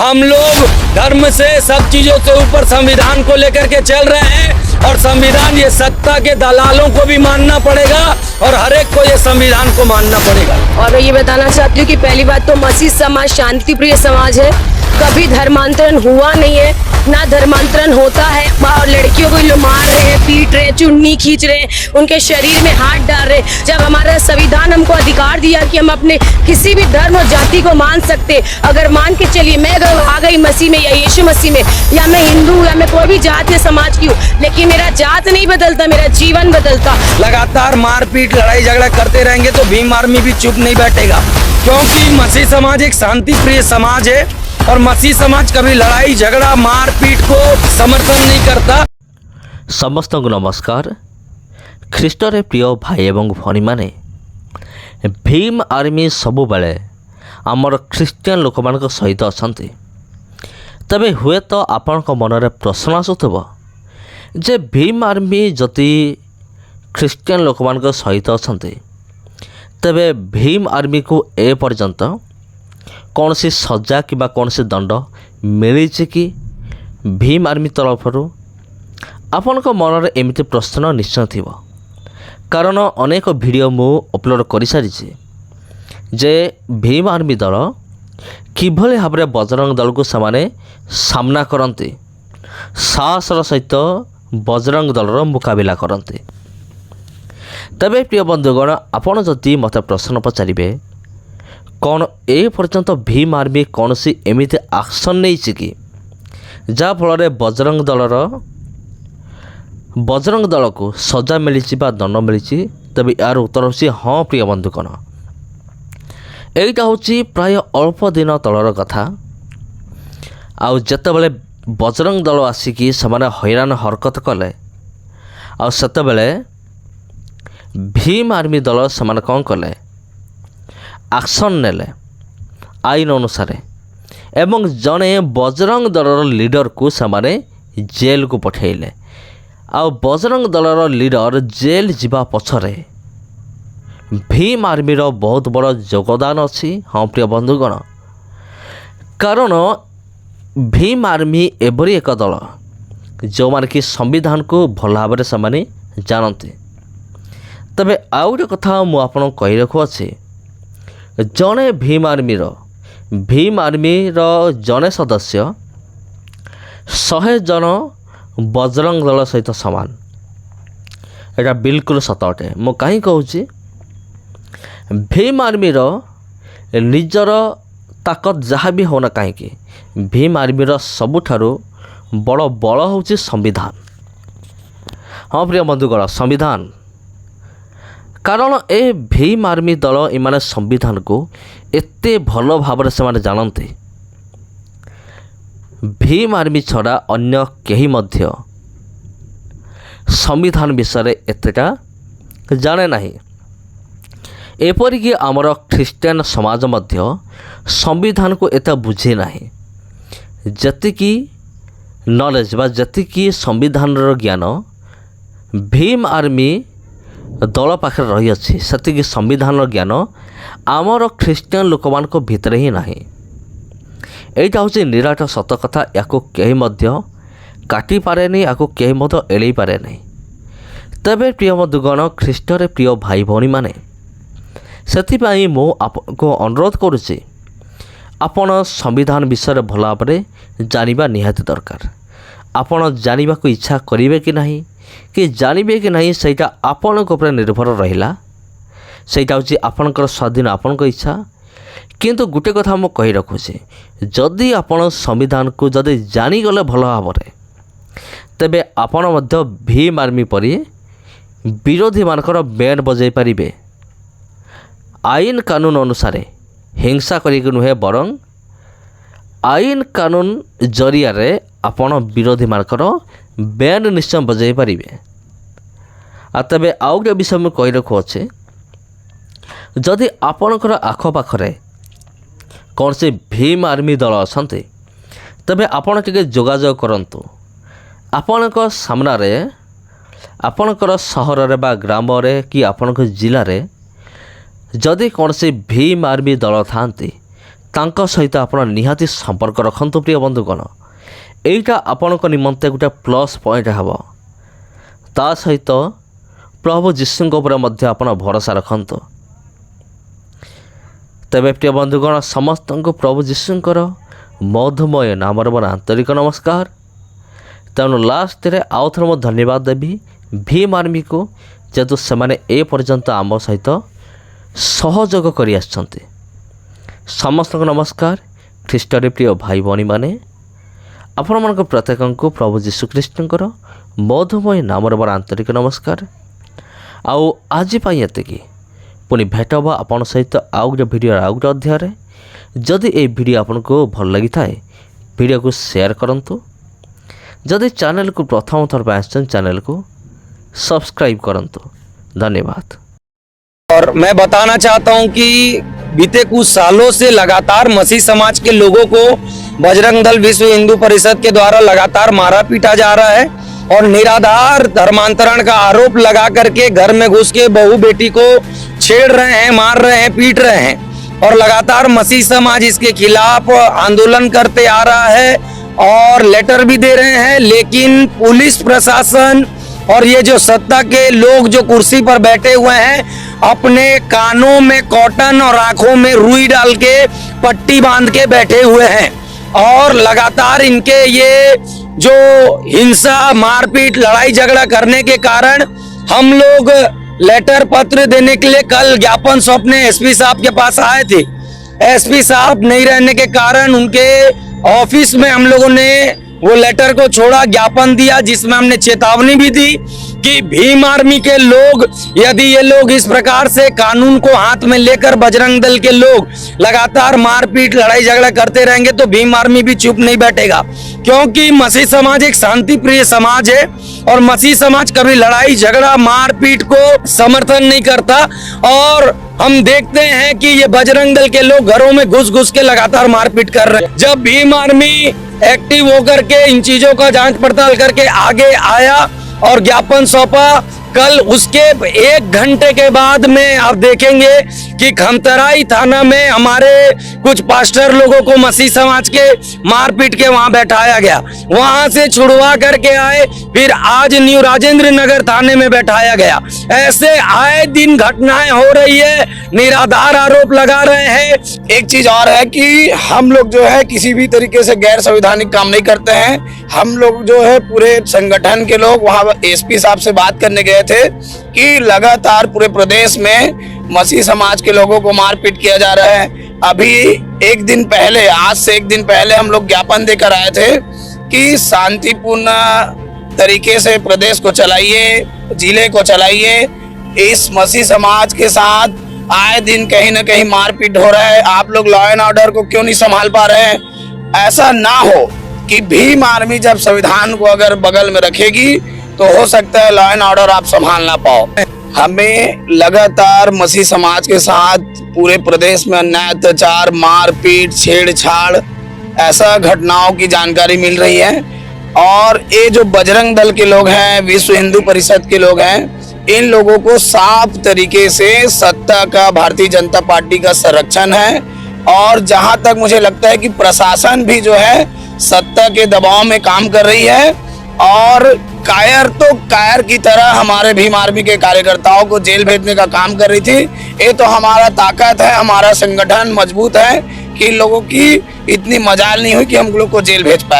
हम लोग धर्म से सब चीजों से ऊपर संविधान को लेकर के चल रहे हैं और संविधान ये सत्ता के दलालों को भी मानना पड़ेगा और हर एक को ये संविधान को मानना पड़ेगा। और मैं ये बताना चाहती हूँ कि पहली बात तो मसीह समाज शांति प्रिय समाज है, कभी धर्मांतरण हुआ नहीं है, ना धर्मांतरण होता है। और लड़कियों को लोग मार रहे हैं, पीट रहे हैं, चुन्नी खींच रहे हैं, उनके शरीर में हाथ डाल रहे हैं। जब हमारा संविधान हमको अधिकार दिया कि हम अपने किसी भी धर्म और जाति को मान सकते, अगर मान के चलिए मैं अगर आ गई मसीह में या यीशु मसीह में, या मैं हिंदू या मैं कोई भी जात या समाज की हूँ, लेकिन मेरा जात नहीं बदलता, मेरा जीवन बदलता। लगातार मारपीट लड़ाई झगड़ा करते रहेंगे तो भीम आर्मी भी चुप नहीं बैठेगा, क्योंकि मसीह समाज एक शांति प्रिय समाज है और मसीह समाज कभी लड़ाई झगड़ा मारपीट को समर्थन नहीं करता। समस्त को नमस्कार। ख्रीष्टरे प्रिय भाई एवं भनी माने भीम आर्मी सबु बेले आमर ख्रीस्टियन लोक मान सहित अच्छा। तबे हुए तो आपण मनरे प्रश्न आसुव जे भीम आर्मी जदि ख्रीस्टियन लोक मान सहित अच्छा तेबे भीम आर्मी को ए पर्यंत कौन सी सजा कि कौन सी दंड मिली कि भीम आर्मी तरफ आपण मन में एमती प्रश्न निश्चय थी, कारण अनेक वीडियो मु अपलोड कर सारी जे भीम आर्मी दल किभली भाव में बजरंग दल को सामने सामना करते, साहसर सहित बजरंग दलर मुकाबिला करते। तबे प्रिय बंधुगण, आपण जदि मत प्रश्न पचारे कौन ए पर्यंत भीम आर्मी कौन सी एमती एक्शन नहीं कि जहाँ फल बजरंग दल को सजा मिली दंड मिली, तबे यार उत्तर हो हाँ प्रिय बंधुगण। यहीटा हूँ प्राय अल्प दिन तलर कथा। आउ जितेबाला बजरंग दल आसिकी से हैरान हरकत कले आते भीम आर्मी दल से कौन कले एक्शन नेले आईन अनुसार एवं जड़े बजरंग दलर लीडर को से जेल को पठेले। आ बजरंग दलर लीडर जेल जीवा पछरे भीम आर्मी रो बहुत बड़ योगदान अच्छी। हाँ प्रिय बंधुगण, कारण भीम आर्मी एभरी एक दल जो माने कि संविधान को भल भाव में जानते। तबे आउ गोटे कथा मु आपन कहि रखुअछि, जड़े भीम आर्मी जड़े सदस्य 100 जन बजरंग दल सहित सामान। एटा बिल्कुल सत अटे। मु कहीं कहूँ भीम आर्मी निजर ताकत जहाँ भी होना कहीं भीम आर्मी सबुठारु बड़ बल हूँ संविधान। हाँ प्रिय बंधुगण, संविधान, कारण ए भीम आर्मी दल इमाने संविधान को एते भल भाव से जानते। भीम आर्मी छड़ा अन्य केही मध्य संविधान विषय एतेटा जाने नहीं। एपरिक आमर ख्रीस्टियन समाज मध्य संविधान को एत बुझे नहीं। जतिकी नॉलेज बा जतिकी संविधान ज्ञान भीम आर्मी दल पाखे रही अच्छी से संविधान ज्ञान आमर ख्रीस्टियन लोक मान भितर ही ना। यहीटा हूँ निराट सत कथा। या कहीं काटी पारे नहीं, या कहीं एड़े पारे नहीं। तबे प्रिय बंधुगण, ख्रीष्टरे प्रिय भाई भौणी माने से मु आपको अनुरोध करुच्ची आपण संविधान विषय भल भाव जानिबा निहाती दरकार। आपण जानिबा को इच्छा करिवे कि नहीं कि जानवे कि नहीं सेटा आपण उपर निर्भर रहिला। सेटा हूँ आपणकर स्वाधीन, आपण इच्छा। किंतु गोटे कथा मु कहि रखुछि, जदि आपण संविधान को जदि जानिगले भल भाव तेबे आपण मध्य भीम आर्मी परी विरोधी मानकर बैंड बजाई पारिबे। आईन कानून अनुसार हिंसा करिक नुहे, बरं आईन कानून जरिया रे आपण विरोधी मानकर बैंड निश्चय बजाई पारिबे। आ तबे आउ गोटे विषय मुझे कहि रखुअछि, जदि आपणकर आखपाखरे कौन से भीम आर्मी दल अछंती तबे आपण टिके जोगाजोग करंतु। आपणक सामनारे आपणकर सहर रे बा ग्राम रे कि आपणक जिले रे जदि कौन से भीम आर्मी दल थांती ତାଙ୍କ ସହିତ ଆପଣ ନିହାତି ସମ୍ପର୍କ ରଖନ୍ତୁ ପ୍ରିୟ ବନ୍ଧୁଗଣ। ଏଇଟା ଆପଣଙ୍କ ନିମନ୍ତେ ଗୋଟେ ପ୍ଲସ୍ ପଏଣ୍ଟ ହେବ। ତା ସହିତ ପ୍ରଭୁ ଯୀଶୁଙ୍କ ଉପରେ ମଧ୍ୟ ଆପଣ ଭରସା ରଖନ୍ତୁ। ତେବେ ପ୍ରିୟ ବନ୍ଧୁଗଣ, ସମସ୍ତଙ୍କୁ ପ୍ରଭୁ ଯୀଶୁଙ୍କର ମଧୁମୟ ନାମରେ ମୋର ଆନ୍ତରିକ ନମସ୍କାର। ତେଣୁ ଲାଷ୍ଟରେ ଆଉ ଥରେ ମୁଁ ଧନ୍ୟବାଦ ଦେବି ଭୀମ ଆର୍ମିକୁ, ଯେହେତୁ ସେମାନେ ଏପର୍ଯ୍ୟନ୍ତ ଆମ ସହିତ ସହଯୋଗ କରି ଆସିଛନ୍ତି। ସମସ୍ତଙ୍କୁ ନମସ୍କାର। ଖ୍ରୀଷ୍ଟରେ ପ୍ରିୟ ଭାଇ ଭଉଣୀମାନେ, ଆପଣମାନଙ୍କ ପ୍ରତ୍ୟେକଙ୍କୁ ପ୍ରଭୁ ଯୀଶୁଖ୍ରୀଷ୍ଟଙ୍କର ମଧୁମୟ ନାମରେ ମୋର ଆନ୍ତରିକ ନମସ୍କାର। ଆଉ ଆଜି ପାଇଁ ଏତିକି। ପୁଣି ଭେଟ ହେବା ଆପଣଙ୍କ ସହିତ ଆଉ ଗୋଟେ ଭିଡ଼ିଓର ଆଉ ଗୋଟେ ଅଧ୍ୟାୟରେ। ଯଦି এই ଭିଡ଼ିଓ ଆପଣଙ୍କୁ ଭଲ ଲାଗିଥାଏ ଭିଡ଼ିଓକୁ ସେୟାର କରନ୍ତୁ। ଯଦି ଚ୍ୟାନେଲକୁ ପ୍ରଥମ ଥର ପାଇଁ ଆସିଛନ୍ତି ଚ୍ୟାନେଲକୁ सब्सक्राइब करंतु। धन्यवाद। और मैं बताना चाहता हूं कि बीते कुछ सालों से लगातार मसीह समाज के लोगों को बजरंग दल विश्व हिंदू परिषद के द्वारा लगातार मारा पीटा जा रहा है और निराधार धर्मांतरण का आरोप लगा करके घर में घुस के बहू बेटी को छेड़ रहे हैं, मार रहे हैं, पीट रहे हैं और लगातार मसीह समाज इसके खिलाफ आंदोलन करते आ रहा है और लेटर भी दे रहे हैं। लेकिन पुलिस प्रशासन और ये जो सत्ता के लोग जो कुर्सी पर बैठे हुए हैं अपने कानों में कॉटन और आंखों में रुई डाल के पट्टी बांध के बैठे हुए हैं और लगातार इनके ये जो हिंसा, मारपीट, लड़ाई झगड़ा करने के कारण हम लोग लेटर पत्र देने के लिए कल ज्ञापन सौंपने एसपी साहब के पास आए थे। एसपी साहब नहीं रहने के कारण उनके ऑफिस में हम लोगों ने वो लेटर को छोड़ा, ज्ञापन दिया जिसमें हमने चेतावनी भी दी कि भीम आर्मी के लोग, यदि ये लोग इस प्रकार से कानून को हाथ में लेकर बजरंग दल के लोग लगातार मारपीट, लड़ाई झगड़ा करते रहेंगे तो भीम आर्मी भी चुप नहीं बैठेगा, क्योंकि मसीह समाज एक शांति प्रिय समाज है और मसीह समाज कभी लड़ाई झगड़ा, मारपीट को समर्थन नहीं करता। और हम देखते हैं कि ये बजरंग दल के लोग घरों में घुस घुस के लगातार मारपीट कर रहे हैं। जब भीम आर्मी एक्टिव होकर के इन चीजों का जांच पड़ताल करके आगे आया और ज्ञापन सौंपा, कल उसके 1 घंटे के बाद में आप देखेंगे कि खमतराई थाना में हमारे कुछ पास्टर लोगों को मसीह समाज के मारपीट के वहां बैठाया गया, वहां से छुड़वा करके आए, फिर आज न्यू राजेंद्र नगर थाने में बैठाया गया। ऐसे आए दिन घटनाएं हो रही है, निराधार आरोप लगा रहे हैं। एक चीज और है कि हम लोग जो है किसी भी तरीके से गैर संवैधानिक काम नहीं करते हैं। हम लोग जो है पूरे संगठन के लोग वहां एसपी साहब से बात करने गए थे कि लगातार पूरे प्रदेश में मसीह समाज के लोगों को मारपीट किया जा रहा है। अभी एक दिन पहले, आज से 1 दिन पहले हम लोग ज्ञापन देकर आए थे कि शांतिपूर्ण तरीके से प्रदेश को चलाइए, जिले को चलाइए। इस मसीह समाज के साथ आए दिन कहीं ना कहीं मारपीट हो रहा है। आप लोग लॉ एंड ऑर्डर को क्यों नहीं संभाल पा रहे हैं? ऐसा ना हो कि भीम आर्मी जब संविधान को अगर बगल में रखेगी तो हो सकता है लॉ एंड ऑर्डर आप संभाल ना पाओ। हमें लगातार मसीह समाज के साथ पूरे प्रदेश में अन्याय, अत्याचार, मारपीट, छेड़छाड़ ऐसा घटनाओं की जानकारी मिल रही है और ये जो बजरंग दल के लोग हैं, विश्व हिंदू परिषद के लोग हैं, इन लोगों को साफ तरीके से सत्ता का, भारतीय जनता पार्टी का संरक्षण है। और जहां तक मुझे लगता है कि प्रशासन भी जो है सत्ता के दबाव में काम कर रही है और कायर तो कायर की तरह हमारे भीम आर्मी के कार्यकर्ताओं को जेल भेजने का काम कर रही थी। ये तो हमारा ताकत है, हमारा संगठन मजबूत है कि इन लोगों की इतनी मजाल नहीं हुई कि हम लोग को जेल भेज पाए।